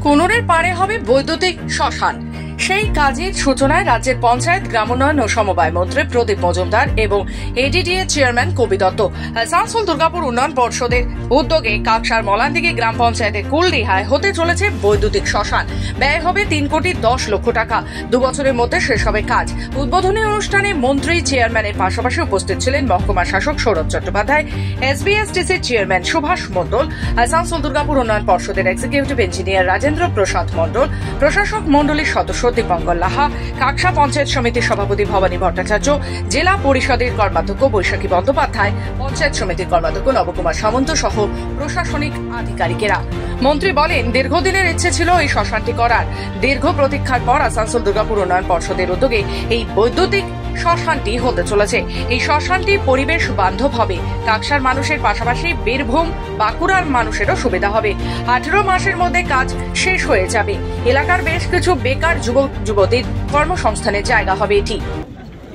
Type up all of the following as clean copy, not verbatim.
কুনুরের পাড়ে হবে বৈদ্যুতিক শ্মশান। সেই কাজের সূচনায় রাজ্যের পঞ্চায়েত, গ্রামোন্নয়ন ও সমবায় মন্ত্রী প্রদীপ মজুমদার এবং এডিডিএ চেয়ারম্যান কবি দত্ত। আসানসোল দুর্গাপুর উন্নয়ন পর্ষদের উদ্যোগে কাকসার মলানদিঘি গ্রাম পঞ্চায়েতের কুলডিহায় হতে চলেছে বৈদ্যুতিক শ্মশান। ব্যয় হবে 3,10,00,000 টাকা। 2 বছরের মধ্যে শেষ হবে কাজ। উদ্বোধনী অনুষ্ঠানে মন্ত্রী, চেয়ারম্যানের পাশাপাশি উপস্থিত ছিলেন মহকুমা শাসক সৌরভ চট্টোপাধ্যায়, এসবিএসটিসির চেয়ারম্যান সুভাষ মণ্ডল, আসানসোল দুর্গাপুর উন্নয়ন পর্ষদের এক্সিকিউটিভ ইঞ্জিনিয়ার রাজেন্দ্র প্রসাদ মণ্ডল, প্রশাসক মণ্ডলীর সদস্য দীপঙ্কর লাহা, কাকসা পঞ্চায়েত সমিতির সভাপতি ভবানী ভট্টাচার্য, জেলা পরিষদের কর্মাধ্যক্ষ বৈশাখী বন্দ্যোপাধ্যায়, পঞ্চায়েত সমিতির কর্মাধ্যক্ষ নবকুমার সামন্ত সহ প্রশাসনিক আধিকারিকেরা। মন্ত্রী বলেন, দীর্ঘদিনের ইচ্ছে ছিল এই শ্মশানটি করার। দীর্ঘ প্রতীক্ষার পর আসানসোল দুর্গাপুর উন্নয়ন পর্ষদের উদ্যোগে এই বৈদ্যুতিক শ্মশানটি হতে চলেছে। এই শ্মশানটি পরিবেশ বান্ধব হবে। কাকসার মানুষের পাশাপাশি বীরভূম, বাঁকুড়ার মানুষেরও সুবিধা হবে। 18 মাসের মধ্যে কাজ শেষ হয়ে যাবে। এলাকার বেশ কিছু বেকার যুবক যুবতীর কর্মসংস্থানের জায়গা হবে এটি।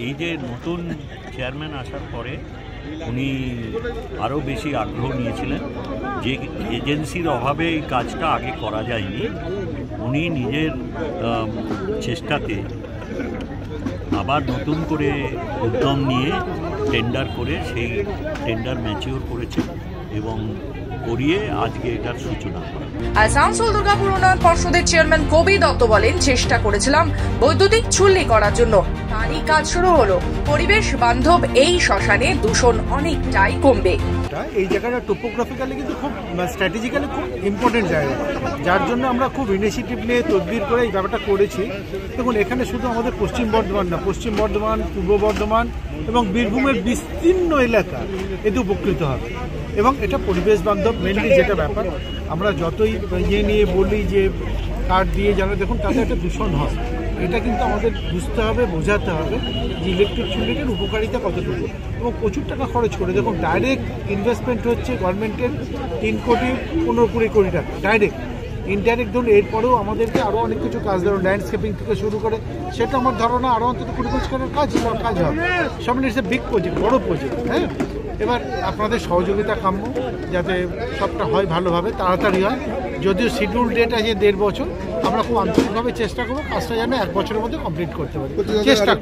এই যে নতুন চেয়ারম্যান আসার পরে উনি আরও বেশি আগ্রহ নিয়েছিলেন যে এজেন্সির অভাবে এই কাজটা আগে করা যায়নি। উনি নিজের চেষ্টাতে আবার নতুন করে উদ্যম নিয়ে টেন্ডার করে সেই টেন্ডার ম্যাচিওর করেছে এবং করিয়ে আজকে এটার সূচনা। আসানসোল দুর্গাপুর উন্নয়ন পর্ষদের চেয়ারম্যান কবি দত্ত বলেন, চেষ্টা করেছিলাম বৈদ্যুতিক চুল্লি করার জন্য, তারই কাজ শুরু হলো। পরিবেশ বান্ধব এই শ্মশানে দূষণ অনেকটাই কমবে। এই জায়গাটা টোপোগ্রাফিক্যালি কিন্তু খুব স্ট্র্যাটেজিক্যালি খুব ইম্পর্টেন্ট জায়গা, যার জন্য আমরা খুব ইনিশিয়েটিভ নিয়ে তদবির করে এই ব্যাপারটা করেছি। দেখুন, এখানে শুধু আমাদের পশ্চিম বর্ধমান না, পশ্চিম বর্ধমান, পূর্ব বর্ধমান এবং বীরভূমের বিস্তীর্ণ এলাকা এতে উপকৃত হবে এবং এটা পরিবেশ বান্ধব। মেনলি যেটা ব্যাপার, আমরা যতই ইয়ে নিয়ে বলি যে কাঠ দিয়ে জ্বালা, দেখুন তাতে একটা দূষণ হয়। এটা কিন্তু আমাদের বুঝতে হবে, বোঝাতে হবে যে ইলেকট্রিক চুল্লিটার উপকারিতা কতটুকু এবং প্রচুর টাকা খরচ করে। দেখুন, ডাইরেক্ট ইনভেস্টমেন্ট হচ্ছে গভর্নমেন্টের 3,15,20,00,000 টাকা ডাইরেক্ট। ইনডাইরেক্ট ধরুন এরপরেও আমাদেরকে আরও অনেক কিছু কাজ, ধরুন ল্যান্ডস্কেপিং থেকে শুরু করে, সেটা আমার ধারণা আরও অন্তত 20-25 টাকার কাজ হবে। সামনে ইটস এ বিগ প্রজেক্ট, বড় প্রজেক্ট। হ্যাঁ, এবার আপনাদের সহযোগিতা কাম্য, যাতে সবটা হয় ভালোভাবে, তাড়াতাড়ি হয়। যদিও শিডিউল ডেট আছে 1.5 বছর, আমরা খুব আন্তরিকভাবে চেষ্টা করবো কাজটা যেন 1 বছরের মধ্যে কমপ্লিট করতে পারি। চেষ্টা